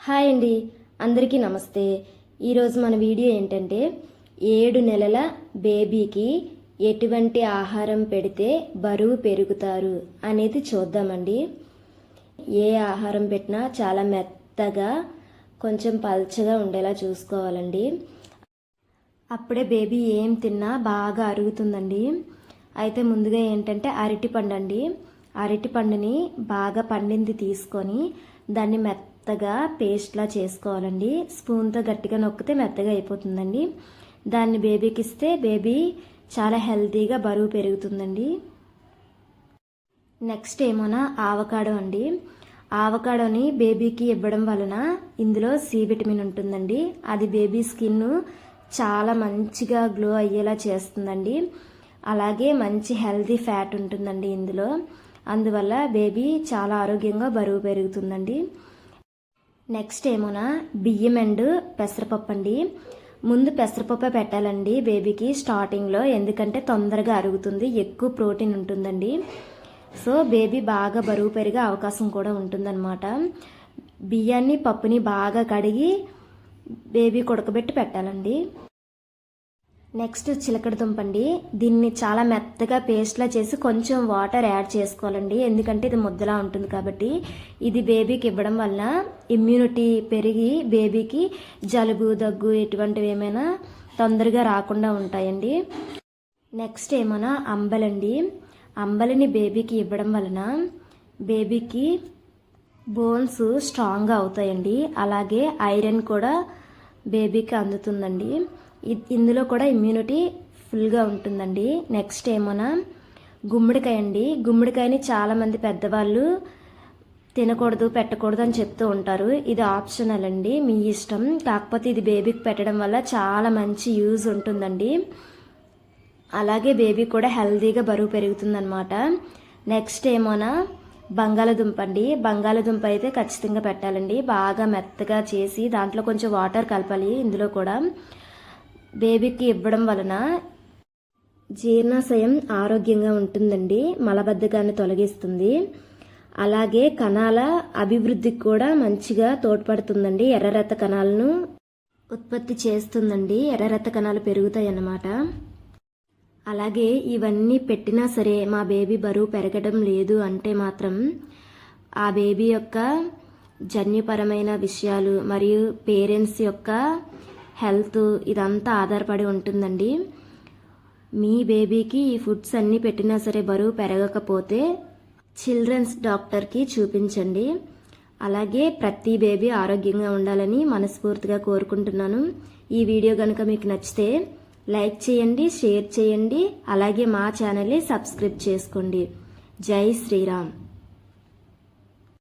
Hi అండి, అందరికీ నమస్తే. ఈరోజు మన వీడియో ఏంటంటే 7 నెలల బేబీకి ఎటువంటి ఆహారం పెడితే బరువు పెరుగుతారు అనేది చూద్దామండి. ఏ ఆహారం పెట్టినా చాలా మెత్తగా కొంచెం పల్చగా ఉండేలా చూసుకోవాలండి. అప్పుడే బేబీ ఏం తిన్నా బాగా అరుగుతుందండి. అయితే ముందుగా ఏంటంటే అరటిపండు అండి. అరటిపండుని బాగా పండింది తీసుకొని దాన్ని మెత్తగా పేస్ట్లా చేసుకోవాలండి. స్పూన్తో గట్టిగా నొక్కితే మెత్తగా అయిపోతుందండి. దాన్ని బేబీకి ఇస్తే బేబీ చాలా హెల్తీగా బరువు పెరుగుతుందండి. నెక్స్ట్ ఏమోనా ఆవకాడో అండి. ఆవకాడోని బేబీకి ఇవ్వడం వలన ఇందులో సి విటమిన్ ఉంటుందండి. అది బేబీ స్కిన్ చాలా మంచిగా గ్లో అయ్యేలా చేస్తుందండి. అలాగే మంచి హెల్తీ ఫ్యాట్ ఉంటుందండి ఇందులో. అందువల్ల బేబీ చాలా ఆరోగ్యంగా బరువు పెరుగుతుందండి. నెక్స్ట్ ఏమోనా బియ్యం అండ్ పెసరపప్పు అండి. ముందు పెసరపప్పు పెట్టాలండి బేబీకి స్టార్టింగ్లో, ఎందుకంటే తొందరగా అరుగుతుంది, ఎక్కువ ప్రోటీన్ ఉంటుందండి. సో బేబీ బాగా బరువు పెరిగే అవకాశం కూడా ఉంటుందన్నమాట. బియ్యాన్ని పప్పుని బాగా కడిగి బేబీకి ఉడకబెట్టి పెట్టాలండి. నెక్స్ట్ చిలకడ దుంప అండి. దీన్ని చాలా మెత్తగా పేస్ట్లా చేసి కొంచెం వాటర్ యాడ్ చేసుకోవాలండి, ఎందుకంటే ఇది ముద్దలా ఉంటుంది కాబట్టి. ఇది బేబీకి ఇవ్వడం వల్ల ఇమ్యూనిటీ పెరిగి బేబీకి జలుబు దగ్గు ఇటువంటివి ఏమైనా తొందరగా రాకుండా ఉంటాయండి. నెక్స్ట్ ఏమైనా అంబలండి. అంబలిని బేబీకి ఇవ్వడం వలన బేబీకి బోన్స్ స్ట్రాంగ్గా అవుతాయండి. అలాగే ఐరన్ కూడా బేబీకి అందుతుందండి. ఇందులో కూడా ఇమ్యూనిటీ ఫుల్గా ఉంటుందండి. నెక్స్ట్ ఏమోనా గుమ్మడికాయ అండి. గుమ్మడికాయని చాలామంది పెద్దవాళ్ళు తినకూడదు పెట్టకూడదు అని చెప్తూ ఉంటారు. ఇది ఆప్షనల్ అండి, మీ ఇష్టం. కాకపోతే ఇది బేబీకి పెట్టడం వల్ల చాలా మంచి యూజ్ ఉంటుందండి. అలాగే బేబీ కూడా హెల్తీగా బరువు పెరుగుతుందన్నమాట. నెక్స్ట్ ఏమోనా బంగాళదుంప అండి. బంగాళదుంప అయితే ఖచ్చితంగా పెట్టాలండి. బాగా మెత్తగా చేసి దాంట్లో కొంచెం వాటర్ కలపాలి. ఇందులో కూడా బేబీకి ఇవ్వడం వలన జీర్ణాశయం ఆరోగ్యంగా ఉంటుందండి, మలబద్ధకాన్ని తొలగిస్తుంది. అలాగే కణాల అభివృద్ధికి కూడా మంచిగా తోడ్పడుతుందండి. ఎర్ర రక్త కణాలను ఉత్పత్తి చేస్తుందండి. ఎర్ర రక్త కణాలు పెరుగుతాయి అన్నమాట. అలాగే ఇవన్నీ పెట్టినా సరే మా బేబీ బరువు పెరగడం లేదు అంటే మాత్రం ఆ బేబీ యొక్క జన్యుపరమైన విషయాలు మరియు పేరెంట్స్ యొక్క హెల్త్ ఇదంతా ఆధారపడి ఉంటుందండి. మీ బేబీకి ఈ ఫుడ్స్ అన్నీ పెట్టినా సరే బరువు పెరగకపోతే చిల్డ్రన్స్ డాక్టర్కి చూపించండి. అలాగే ప్రతి బేబీ ఆరోగ్యంగా ఉండాలని మనస్ఫూర్తిగా కోరుకుంటున్నాను. ఈ వీడియో కనుక మీకు నచ్చితే లైక్ చేయండి, షేర్ చేయండి. అలాగే మా ఛానల్ని సబ్స్క్రైబ్ చేసుకోండి. జై శ్రీరామ్.